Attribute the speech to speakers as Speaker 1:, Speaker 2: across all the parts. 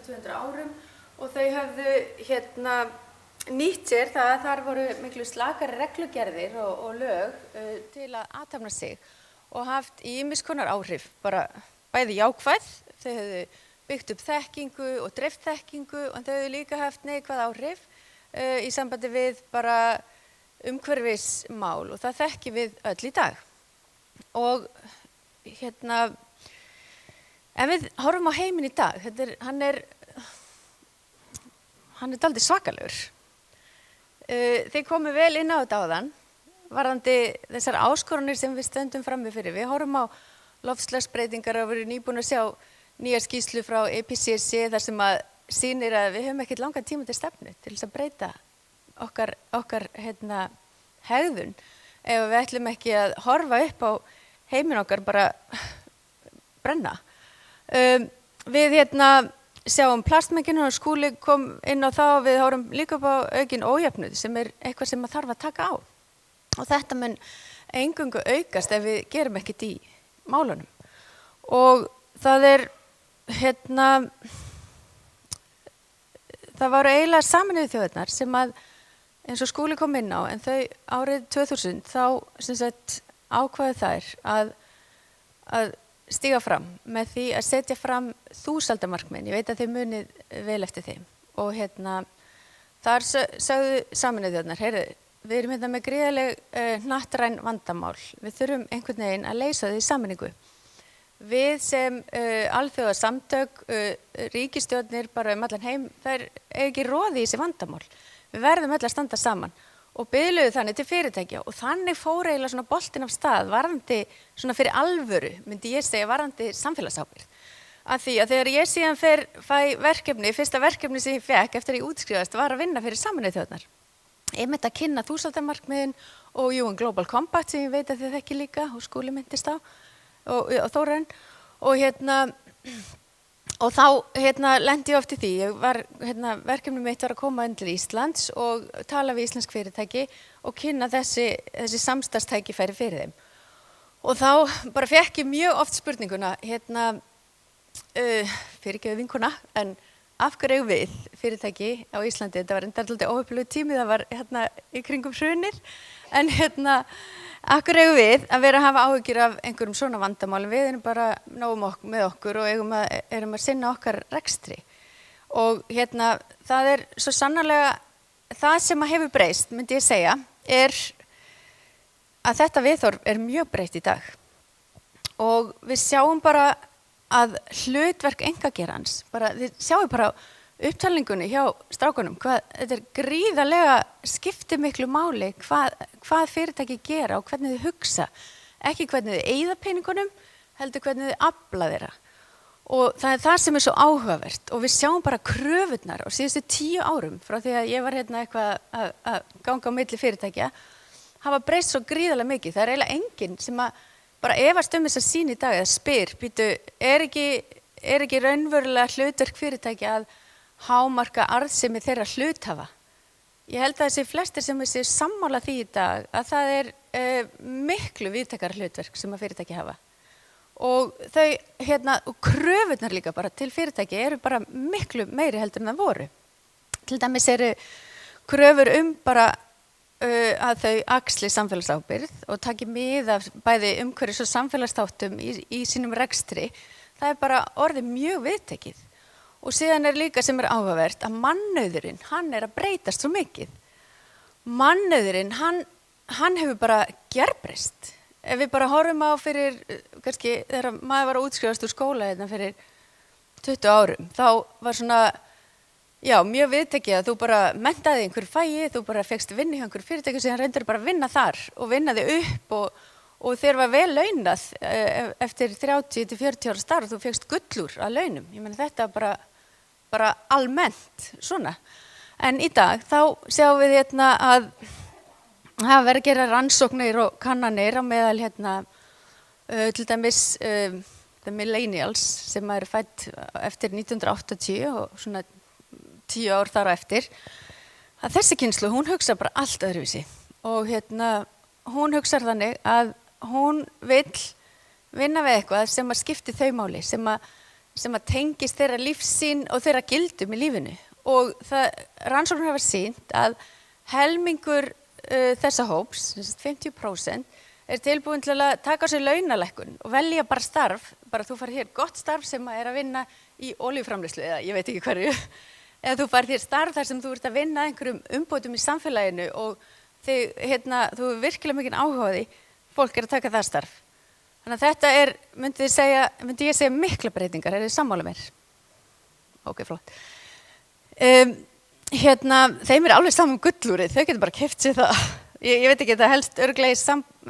Speaker 1: 200 árum og þau höfðu nýtt sér það að þar voru miklu slakari reglugerðir og lög til að athafna sig og haft ýmiss konar áhrif, bara bæði jákvæð, þau höfðu byggt upp þekkingu og dreift þekkingu og þau höfðu líka haft neikvæð áhrif í sambandi við bara umhverfismál og það þekki við öll í dag. Og ef við horfum á heiminn í dag, hann er dálítið svakalegur. Þið komu vel inn á þetta áðan, varðandi þessar áskoranir sem við stöndum frammi fyrir. Við horfum á loftslagsbreytingar og við erum nýbúin að sjá nýja skýrslu frá IPCC þar sem að sýnir að við höfum ekkert langan tíma til stefnu til þess að breyta okkar hegðun ef við ætlum ekki að horfa upp á heiminn okkar bara brenna. Við sjáum plastmenginu og Skúli kom inn á það og við horfum líka upp á aukin ójöfnuð sem er eitthvað sem að þarf að taka á. Og þetta mun eingöngu aukast ef við gerum ekkert í málunum. Og það það voru eiginlega Sameinuðu þjóðirnar sem að, eins og Skúli kom inn á, en þau árið 2000 þá ákváðu þær að stíga fram með því að setja fram þúsaldarmarkmið. Ég veit að þið munið vel eftir þeim. Og þar sögðu Sameinuðu þjóðirnar, heyrðu, við erum með gríðarleg hnattræn vandamál. Við þurfum einhvern veginn að leysa þau í sameiningu. Við sem alþjóðasamtök, ríkisstjórnir bara allan heim, þær ekki roði í þessi vandamál. Við verðum öll að standa saman og biðluðu þannig til fyrirtækja og þannig fór eiginlega svona boltinn af stað varðandi svona fyrir alvöru, myndi ég segja, varðandi samfélagsábyrgð. Af því að þegar ég síðan fæ verkefni, fyrsta verkefni sem ég fekk eftir að ég útskrifast var að vinna fyrir Sameinuðu þjóðirnar. Einmitt að kynna þúsaldarmarkmiðin og UN Global Compact sem ég veit að þið þekki líka og Skúli myndist á og Þórarinn og þá lendi ég oft í því. Verkefni mitt var að koma inn til Íslands og tala við íslensk fyrirtæki og kynna þessi samstarfstækifæri fyrir þeim. Og þá bara fékk ég mjög oft spurninguna, fyrirgefðu vinkona, en af hverju við fyrirtæki á Íslandi, þetta var endaldi óöflugur tími, það var í kringum hrunið, en af hverju við að vera að hafa áhyggjur af einhverjum svona vandamálum, við erum bara náum með okkur og erum að sinna okkar rekstri. Og það er svo sannarlega, það sem að hefur breyst, myndi ég segja, er að þetta viðhorf er mjög breytt í dag. Og við sjáum bara að hlutverk einkageirans, þið sjáum bara upptalningunni hjá strákunum, þetta er gríðarlega skiptir miklu máli hvað fyrirtæki gera og hvernig þið hugsa, ekki hvernig þið eyða peningunum, heldur hvernig þið afla þeirra. Og það er það sem er svo áhugavert og við sjáum bara kröfurnar á síðustu 10 árum frá því að ég var eitthvað að ganga á milli fyrirtækja, hafa breyst svo gríðarlega mikið. Það er eiginlega enginn sem að bara efast þessa sýn í dag eða spyr, er ekki raunverulega hlutverk fyrirtækja að hámarka arðsemi þeirra hluthafa? Ég held að þessi flestir sem séu sammála því í dag að það er miklu víðtækara hlutverk sem að fyrirtæki hafa. Og þau, og kröfurnar líka bara til fyrirtæki eru bara miklu meiri heldur en það voru. Til dæmis eru kröfur bara að þau axli samfélagsábyrgð og taki mið af bæði umhverfis og samfélagsþáttum í sínum rekstri. Það er bara orðið mjög viðtekið. Og síðan er líka sem er áhugavert að mannauðurinn, hann er að breytast svo mikið. Mannauðurinn, hann hefur bara gerbreyst. Ef við bara horfum á fyrir, kannski þegar maður var að útskrifast úr skóla fyrir 20 árum, þá var svona, mjög viðtekið að þú bara menntaði einhverju fagi, þú bara fékkst vinnu hjá einhverju fyrirtæki sem reyndir bara að vinna þar og vinna þig upp og þér var vel launað eftir 30-40 ára starf, þú fékkst gullúr að launum. Ég meina þetta bara almennt svona. En í dag þá sjáum við að það verið að gera rannsóknir og kannanir á meðal til dæmis the millennials sem eru fædd eftir 1980 og svona 10 ár þar á eftir, að þessi kynslóð, hún hugsa bara allt öðruvísi og hún hugsar þannig að hún vill vinna við eitthvað sem að skipti þau máli, sem sem að tengist þeirra lífssýn og þeirra gildum í lífinu. Og rannsóknir hafa sýnt að helmingur þessa hóps, 50%, er tilbúin til að taka á sig launalækkun og velja bara starf, bara þú fær hér gott starf sem að vinna í olíuframleiðslu eða ég veit ekki hverju, eða þú fær hér starf þar sem þú ert að vinna einhverjum umbótum í samfélaginu og þú hefur virkilega mikinn áhuga á því, fólk að taka það starf. Þannig að þetta myndi ég segja mikla breytingar, þið sammála mér? Ok, flott. Þeim alveg saman gullúrið, þau getur bara keypt sér það. Ég veit ekki, það helst örugglega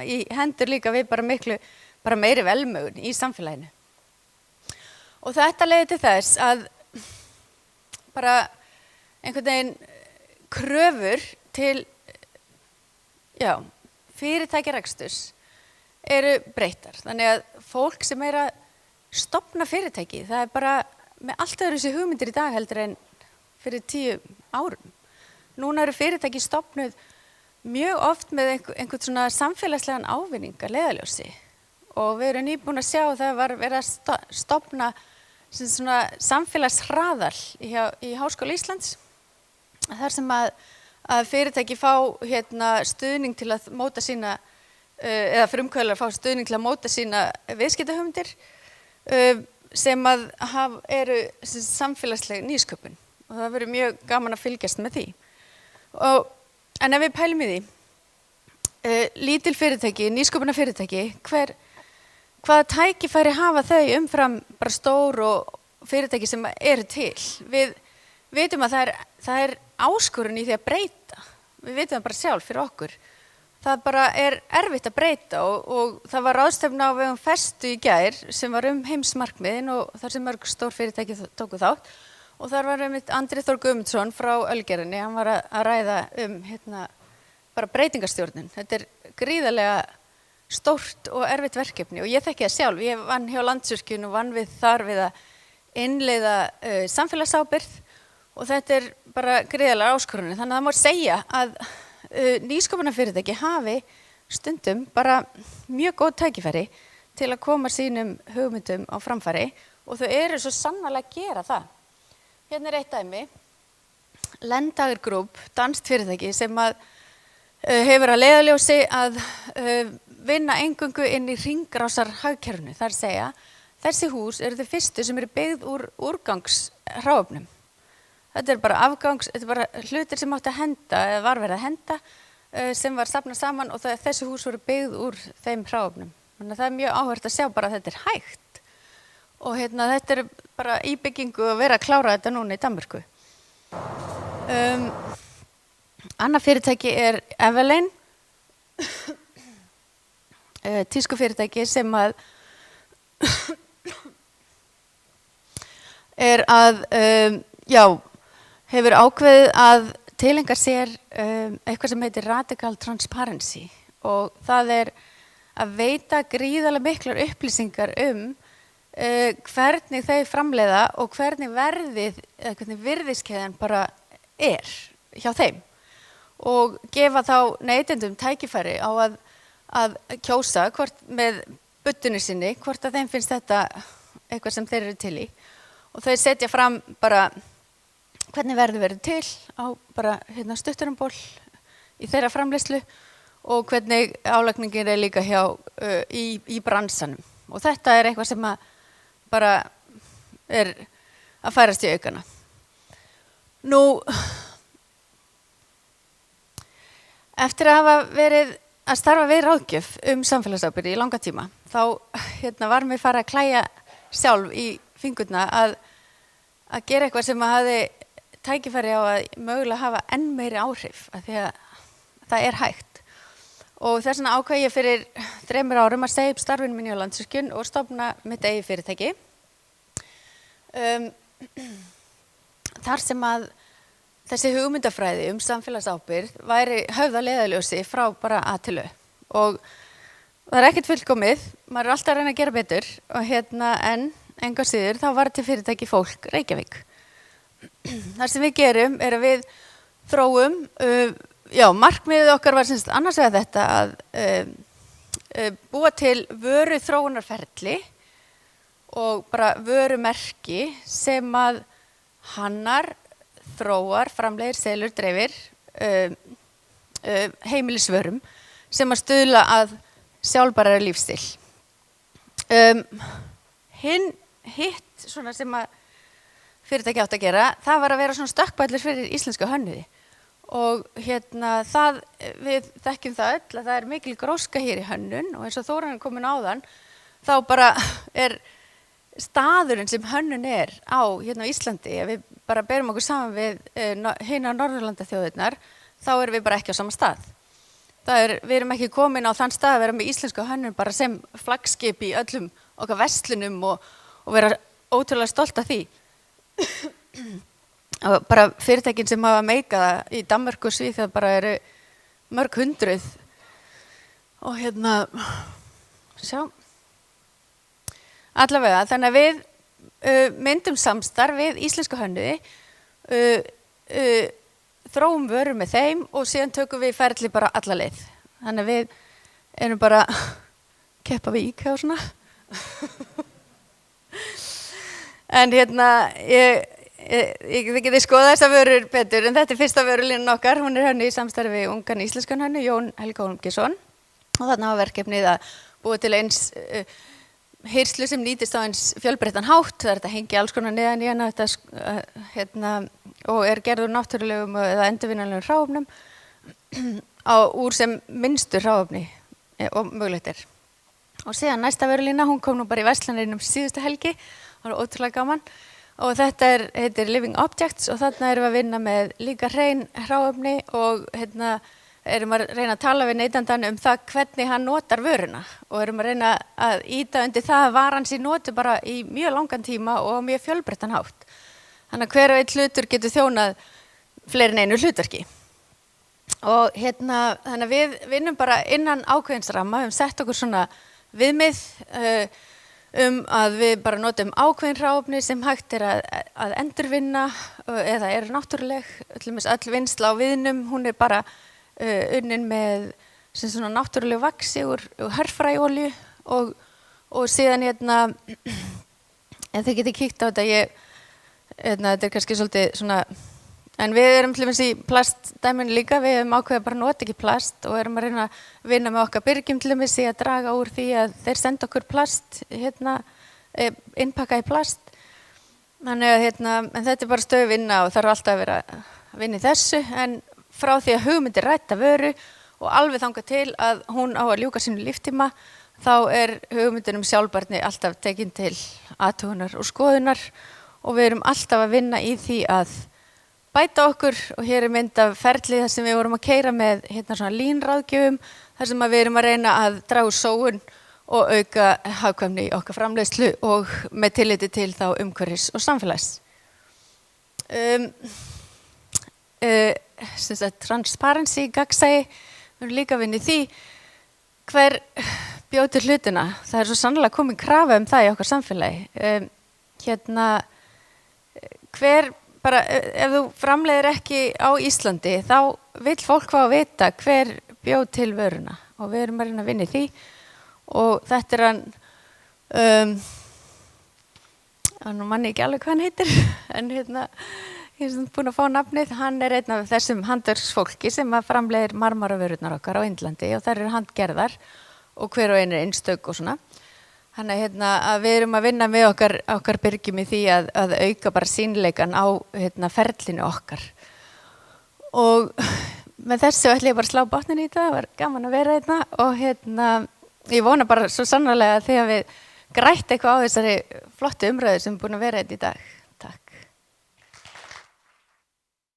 Speaker 1: í hendur líka við bara meiri velmegun í samfélaginu. Og þetta leiðir til þess að bara einhvern veginn kröfur til fyrirtækjareksturs eru breyttar. Þannig að fólk sem að stofna fyrirtæki, það bara með allt öðru þessi hugmyndir í dag heldur en fyrir 10 árum. Núna eru fyrirtæki stofnuð mjög oft með einhvern svona samfélagslegan ávinning að leiðarljósi og við erum nýbúin að sjá að það var verið að stofna svona samfélagshraðal í Háskóla Íslands þar sem að fyrirtæki fá stuðning til að móta sína eða frumkvöðlar fá stuðning til að móta sína viðskiptahugmyndir sem að eru samfélagsleg nýsköpun og það verður mjög gaman að fylgjast með því. En ef við pælum í því, lítil fyrirtæki, nýsköpunarfyrirtæki, hvaða tækifæri hafa þau umfram bara stór og fyrirtæki sem eru til? Við vitum að það er áskorun í því að breyta. Við vitum það bara sjálf fyrir okkur. Það bara er erfitt að breyta og það var ráðstefna á vegum Festu í gær sem var heimsmarkmiðin og þar sem mörg stór fyrirtæki tóku þátt. Og þar var Andri Þór Guðmundsson frá Ölgerðinni, hann var að ræða bara breytingastjórnun. Þetta er gríðarlega stórt og erfitt verkefni og ég þekki það sjálf. Ég vann hjá Landsvirkjun og vann þar við að innleiða samfélagsábyrgð og þetta er bara gríðarlega áskorun. Þannig að það má segja að nýsköpunarfyrirtæki hafi stundum bara mjög góð tækifæri til að koma sínum hugmyndum á framfæri og þau eru svo sannarlega að gera það. Hérna er eitt dæmi, Lendager Group, danskt fyrirtæki sem hefur að leiðarljósi að vinna eingöngu inn í hringrásar hagkerfinu. Það er að segja, þessi hús eru þau fyrstu sem eru byggð úr úrgangshráefnum. Þetta er bara þetta er bara hlutir sem átti að henda eða var verið að henda sem var safnað saman og þessi hús voru byggð úr þeim hráefnum. Þannig að það er mjög áhugavert að sjá bara að þetta er hægt. Og þetta er bara í byggingu að vera að klára þetta núna í Danmörku. Annað fyrirtæki er Evelyn, tískufyrirtæki sem hefur ákveðið að tileinka sér eitthvað sem heitir Radical Transparency og það er að veita gríðarlega miklar upplýsingar hvernig þau framleiða og hvernig hvernig virðiskeiðan bara er hjá þeim og gefa þá neytendum tækifæri á að kjósa hvort með buddunni sinni, hvort að þeim finnst þetta eitthvað sem þeir eru til í og þau setja fram bara hvernig verður til á bara stutturamból í þeirra framleiðslu og hvernig álagningin er líka hjá í bransanum og þetta er eitthvað sem bara er að færast í aukana. Nú, eftir að hafa verið að starfa við ráðgjöf samfélagsábyrgð í langa tíma, þá var mér farið að klæja sjálf í fingurna að gera eitthvað sem hafði tækifæri á að mögulega hafa enn meiri áhrif, af því að það er hægt. Og þess vegna ákvað ég fyrir 3 árum að segja upp starfinu mínu á Landsvirkjun og stofna mitt eigið fyrirtæki. Þar sem að þessi hugmyndafræði samfélagsábyrgð væri höfð að leiðarljósi frá bara A til Ö. Og það er ekkert fullkomið, maður er alltaf að reyna að gera betur og en engu að síður þá var til fyrirtæki Fólk Reykjavík. Það sem við gerum er að við þróum markmiðið okkar var annars vegar þetta að búa til vöru þróunarferli og bara vörumerki sem að hannar, þróar, framleiðir, selur, dreifir heimilisvörum sem að stuðla að sjálfbærari lífstíl. Hitt svona sem að fyrirtæki átt að gera, það var að vera svona stökkpallur fyrir íslensku hönnuði. Og við þekkjum það öll að það er mikil gróska hér í hönnun og eins og Þórarinn er komin áðan, þá bara er staðurinn sem hönnun er á hérna á Íslandi, ef við bara berum okkur saman við hinar Norðurlandaþjóðirnar, þá erum við bara ekki á sama stað. Við erum ekki komin á þann stað að vera með íslensku hönnun bara sem flaggskip í öllum okkar verslunum og vera ótrúlega stolt af því. Og bara fyrirtækin sem hafa meikað það í Danmörku og Svíþjóð bara eru mörg hundruð og sjá allavega, þannig að við myndum samstarf við íslensku hönnuði, þróum vörur með þeim og síðan tökum við ferli bara alla leið. Þannig að við erum bara keppa við IKEA og svona. En ég geti skoðað þessar vörur betur, en þetta er fyrsta vörulínan okkar. Hún er hönnuð í samstarfi við ungan íslenskan hönnu, Jón Helga Hólmgeirsson. Og þarna var verkefnið að búa til eins hirslu sem nýtist á eins fjölbreyttan hátt. Það er þetta hengi alls konar neðan í hana, og er gerður náttúrulegum eða endurvinnanlegum hráefnum úr sem minnstu hráefni og mögulegt er. Og síðan næsta vörulína, hún kom nú bara í verslanirinn síðustu helgi, það var ótrúlega gaman. Og þetta heitir Living Objects og þarna erum við að vinna með líka hrein hráefni og erum að reyna að tala við neytandann um það hvernig hann notar vöruna og erum að reyna að ýta undir það að varan sé noti bara í mjög langan tíma og mjög fjölbreyttan hátt. Þannig að hver og einn hlutur getur þjónað fleiri en einu hlutverki. Og þannig að við vinnum bara innan ákveðins ramma, við höfum sett okkur svona viðmið að við bara notum ákveðin hráefni sem hægt er að endurvinna eða eru náttúruleg. Öll vinnsla á viðnum, hún er bara unnin með svona náttúrulegu vaxi úr hörfræolíu og síðan en þið getið kíkt á þetta, þetta er kannski svolítið svona, en við erum til dæmis í plastdæminu líka, við hefum ákveðið bara nota ekki plast og erum að reyna að vinna með okkar byrgjum til dæmis í að draga úr því að þeir senda okkur plast, innpakka í plast. Þannig að en þetta er bara stöðu vinna og þarf alltaf að vera að vinna í þessu, en frá því að hugmyndir rætta vöru og alveg þangað til að hún á að ljúka sínu líftíma, þá er hugmyndin sjálfbærni alltaf tekin til athugunar og skoðunar og við erum alltaf að vinna í því að bæta okkur og hér er mynd af ferli þar sem við vorum að keyra með svona línráðgjöfum, þar sem við erum að reyna að draga úr sóun og auka hagkvæmni í okkar framleiðslu og með tilliti til þá umhverfis og samfélags. Transparency, gagnsæi, við erum líka að vinna í því hver bjóð til hlutina. Það er svo sannlega komin krafa það í okkar samfélagi. Bara, ef þú framleiðir ekki á Íslandi, þá vill fólk fá að vita hver bjóð til vöruna og við erum að reyna að vinna í því og þetta er hann nú manni ekki alveg hvað hann heitir, en ég er búin að fá nafnið, hann er einn af þessum handverksfólki sem að framleiðir marmaravörurnar okkar á Indlandi og þær eru handgerðar og hver og einu er einstök og svona. Þannig að við erum að vinna með okkar byrgjum í því að auka bara sýnileikan á ferlinu okkar. Og með þessu ætla ég bara að slá botnin í þetta, það var gaman að vera og ég vona bara svo sannarlega að þið hafið grætt eitthvað á þessari flottu umræðu sem er búin að vera í dag.